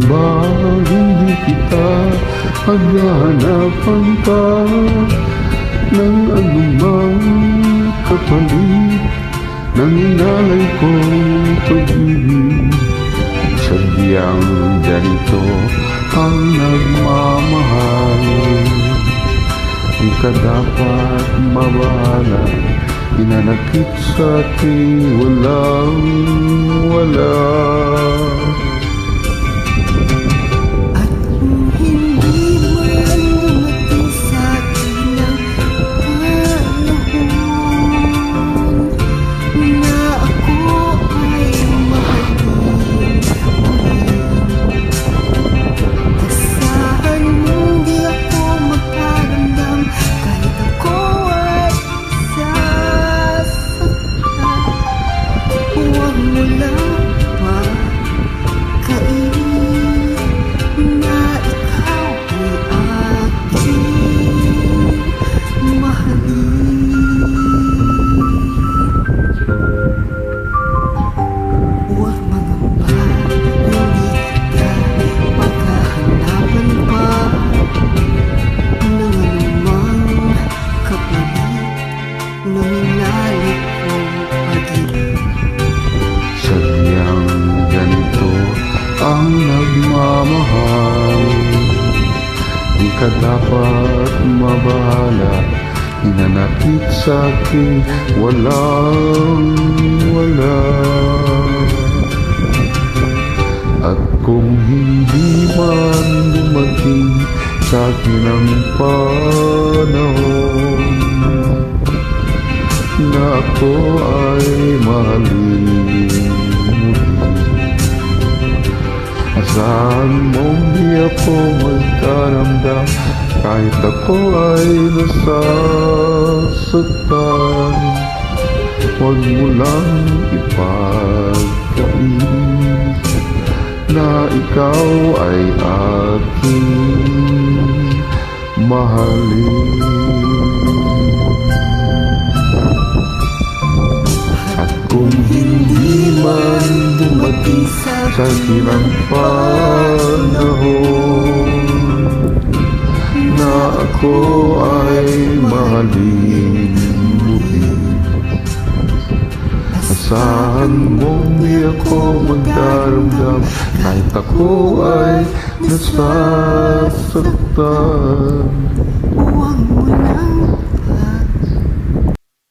ba hindi kita paghahanapan pa ng anumang kapalit ng inalay kong pag-ibig? Sadyang ganito ang nagmamahal, di ka dapat mabahala, inanakit sa aking walang wala. At kung hindi man dumating sa akin ang panahon na ako ay mahalin, asahan mong di ako magparamdam kahit ako ay sasaktan. Huwag mo lang pakainin na ikaw ay aking mahalin. Huwag mangamba, hindi ka paghahanapan pa ng anumang kapalit ng inalik kong pag-ibig. Sadyang ganito ang nagmamahal, di ka dapat mabahala, inanakit sa aking walang wala. At kung hindi man dumating sa akin ang panahon na ako ay mahalin muli, asahan mong di ako magkaramdam kahit ako ay nasasaktan. Huwag mo lang ipagkait na ikaw ay aking mahalin. At kung hindi man dumating sa akin ang panahon na ako ay mahalin muli, asahan mong di ako magdaramdam kahit ako ay nasasaktan. Huwag mo lang